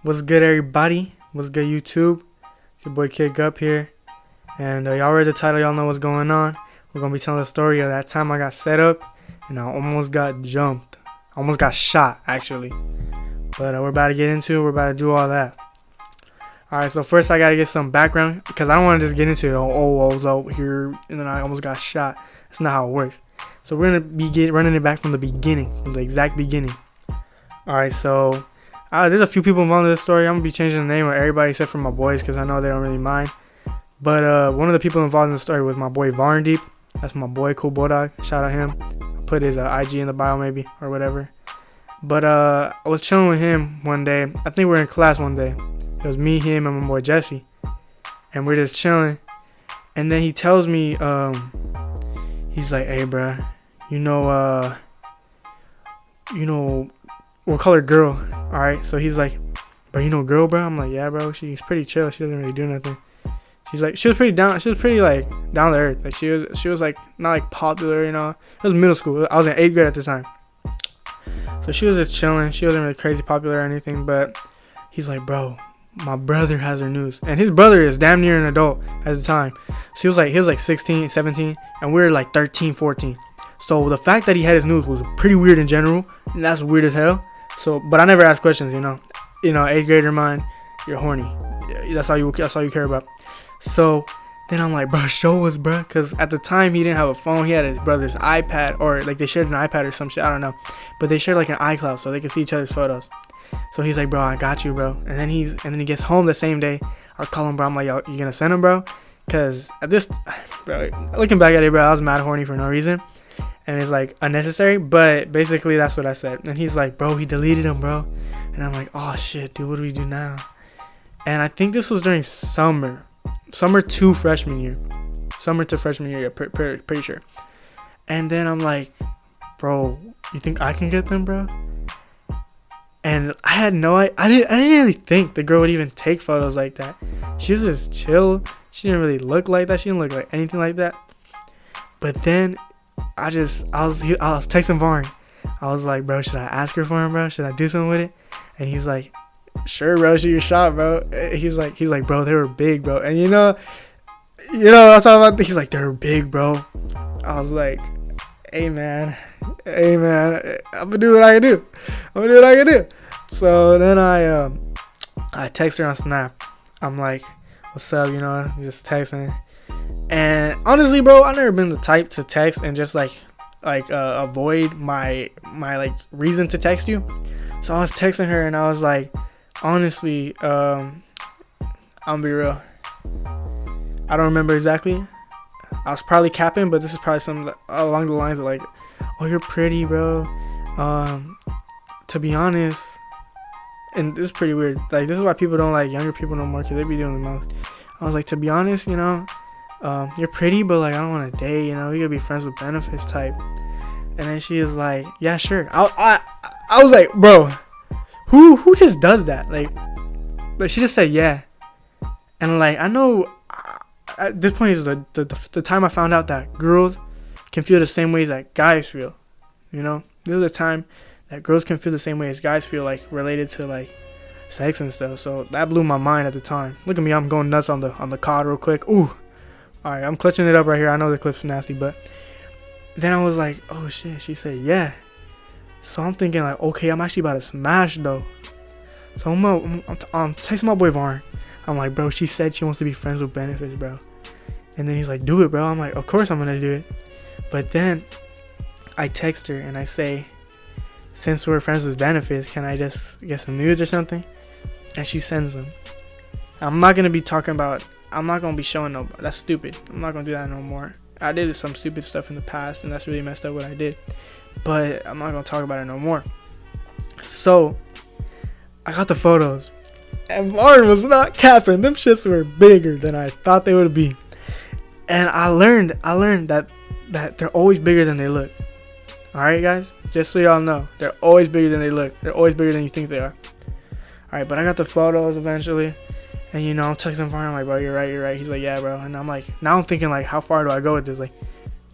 What's good, everybody? What's good, YouTube? It's your boy Kid Gup here. And y'all read the title, y'all know what's going on. We're going to be telling the story of that time I got set up and I almost got jumped. Almost got shot, actually. But we're about to get into it. We're about to do all that. Alright, so first I got to get some background because I don't want to just get into it. I was out here and then I almost got shot. That's not how it works. So we're going to be running it back from the beginning, from the exact beginning. Alright, so there's a few people involved in this story. I'm going to be changing the name of everybody except for my boys because I know they don't really mind. But one of the people involved in the story was my boy Varndeep. That's my boy, cool boy dog. Shout out him. I'll put his IG in the bio maybe or whatever. But I was chilling with him one day. I think we were in class one day. It was me, him, and my boy Jesse. And we're just chilling. And then he tells me, he's like, hey, bruh, you know, we'll call her girl. Alright, so he's like, bro, you know girl, bro? I'm like, yeah, bro, she's pretty chill. She doesn't really do nothing. She's like, she was pretty like down to earth. Like she was like not like popular, you know. It was middle school. I was in 8th grade at the time. So she was just chilling. She wasn't really crazy popular or anything, but he's like, bro, my brother has her news. And his brother is damn near an adult at the time. So he was like 16, 17, and we were like 13, 14. So the fact that he had his news was pretty weird in general, and that's weird as hell. So, but I never asked questions, you know. 8th grader mind, you're horny. That's all you care about. So then I'm like, bro, show us, bro, because at the time he didn't have a phone. He had his brother's iPad, or like they shared an iPad or some shit. I don't know, but they shared like an iCloud so they could see each other's photos. So he's like, bro, I got you, bro. And then he gets home the same day. I call him, bro. I'm like, yo, you gonna send him, bro? Because at this, bro, looking back at it, bro, I was mad horny for no reason. And it's like unnecessary, but basically that's what I said. And he's like, bro, he deleted him, bro. And I'm like, oh shit, dude, what do we do now? And I think this was during summer to freshman year, pretty sure. And then I'm like, bro, you think I can get them, bro? And I didn't really think the girl would even take photos like that. She was just chill. She didn't really look like that. She didn't look like anything like that. But then I was texting Varn. I was like, bro, should I ask her for him, bro? Should I do something with it? And he's like, sure, bro, shoot your shot, bro. He's like, bro, they were big, bro. And you know, that's all about. He's like, they're big, bro. I was like, hey man, I'm gonna do what I can do. So then I text her on Snap. I'm like, what's up? You know, just texting. And honestly, bro, I've never been the type to text and just like avoid my like reason to text you. So I was texting her and I was like, honestly, I'm gonna be real. I don't remember exactly. I was probably capping, but this is probably something along the lines of like, oh, you're pretty, bro. To be honest, and this is pretty weird. Like, this is why people don't like younger people no more, because they be doing the most. I was like, to be honest, you know, you're pretty, but like I don't want to date, you know, we could be friends with benefits type. And then she was like, yeah, sure. I was like, bro, who just does that? Like she just said yeah. And like, I know at this point is the time I found out that girls can feel the same ways that guys feel. You know, this is the time that girls can feel the same way as guys feel, like related to like sex and stuff. So that blew my mind at the time. Look at me, I'm going nuts on the cod real quick. Ooh. Alright, I'm clutching it up right here. I know the clip's nasty, but then I was like, oh shit, she said yeah. So I'm thinking like, okay, I'm actually about to smash though. So I'm texting my boy Varn. I'm like, bro, she said she wants to be friends with benefits, bro. And then he's like, do it, bro. I'm like, of course I'm gonna do it. But then I text her and I say, since we're friends with benefits, can I just get some nudes or something? And she sends them. I'm not gonna be showing no. That's stupid. I'm not gonna do that no more. I did some stupid stuff in the past, and that's really messed up what I did. But I'm not gonna talk about it no more. So I got the photos, and Varn was not capping. Them shits were bigger than I thought they would be. And I learned that they're always bigger than they look. Alright, guys? Just so y'all know, they're always bigger than they look. They're always bigger than you think they are. Alright, but I got the photos eventually. And you know, I'm texting Varn, I'm like, bro, you're right. He's like, yeah, bro. And I'm like, now I'm thinking like, how far do I go with this? Like,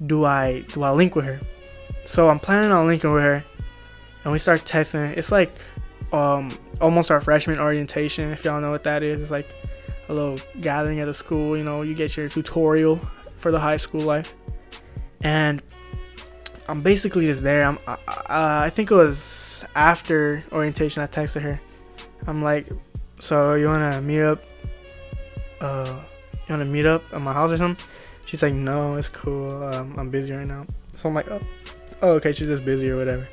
do I link with her? So I'm planning on linking with her. And we start texting. It's like almost our freshman orientation. If y'all know what that is, it's like a little gathering at a school. You know, you get your tutorial for the high school life, and I'm basically just there. I think it was after orientation. I texted her. I'm like, so you wanna meet up? You wanna meet up at my house or something? She's like, no, it's cool. I'm busy right now. So I'm like, oh, okay, she's just busy or whatever.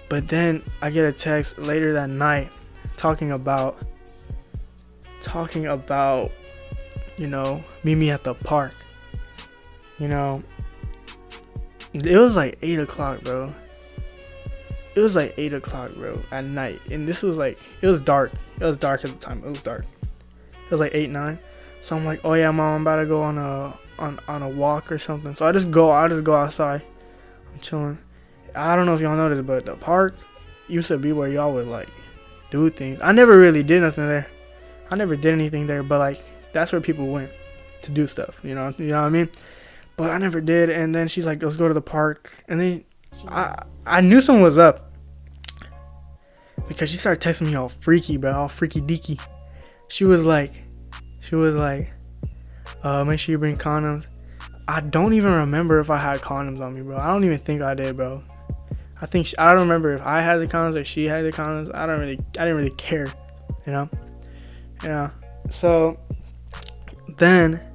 But then I get a text later that night talking about, you know, meet me at the park. You know, it was like 8 o'clock, bro. It was like 8 o'clock, bro, at night. And this was like, it was dark. It was dark at the time. It was dark. It was like 8, 9. So I'm like, oh yeah, mom, I'm about to go on a walk or something. So I just go outside. I'm chilling. I don't know if y'all noticed, but the park used to be where y'all would like do things. I never really did nothing there. I never did anything there, but like that's where people went to do stuff. You know what I mean? But I never did. And then she's like, let's go to the park. And then I knew something was up because she started texting me all freaky, bro, all freaky deaky. She was like, make sure you bring condoms. I don't even remember if I had condoms on me, bro. I don't even think I did, bro. I don't remember if I had the condoms or she had the condoms. I didn't really care, you know? Yeah. So then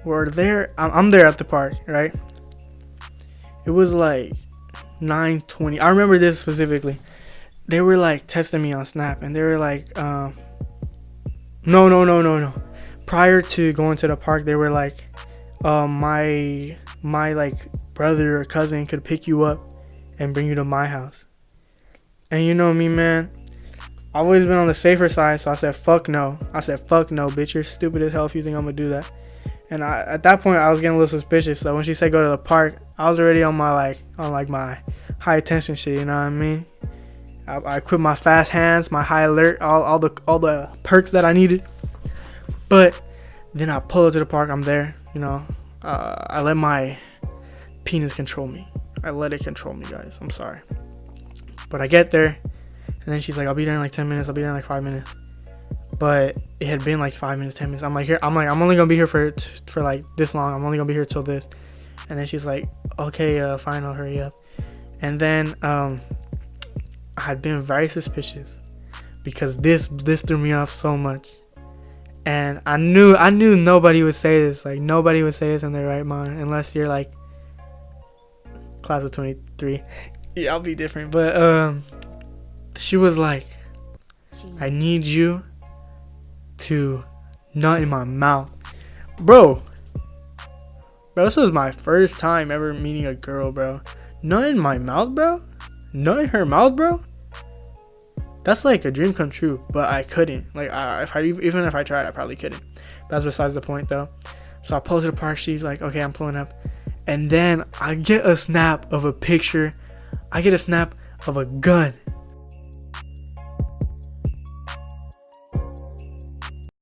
we're there. I'm there at the park, right? It was like 9:20. I remember this specifically. They were like testing me on Snap, and they were like, no. Prior to going to the park, they were like, my like brother or cousin could pick you up and bring you to my house. And you know me, man, I've always been on the safer side, so I said fuck no, bitch, you're stupid as hell if you think I'm gonna do that. And at that point I was getting a little suspicious, so when she said go to the park, I was already on my high attention shit, you know what I mean? I equipped my fast hands, my high alert, all the perks that I needed. But then I pull up to the park, I'm there, you know. I let my penis control me. I let it control me, guys. I'm sorry. But I get there, and then she's like, I'll be there in like 10 minutes. I'll be there in like 5 minutes. But it had been like 5 minutes, 10 minutes. I'm like, I'm only going to be here for like this long. I'm only going to be here till this. And then she's like, okay, fine, I'll hurry up. And then I had been very suspicious because this threw me off so much. And I knew nobody would say this. Like, nobody would say this in their right mind unless you're like class of 23. Yeah, I'll be different. But she was like, I need you to nut in my mouth. Bro, this was my first time ever meeting a girl, bro. Nut in my mouth, bro? Nut in her mouth, bro? That's like a dream come true, but I couldn't. Like, even if I tried, I probably couldn't. That's besides the point, though. So I pull to the park. She's like, okay, I'm pulling up. And then I get a snap of a picture. I get a snap of a gun.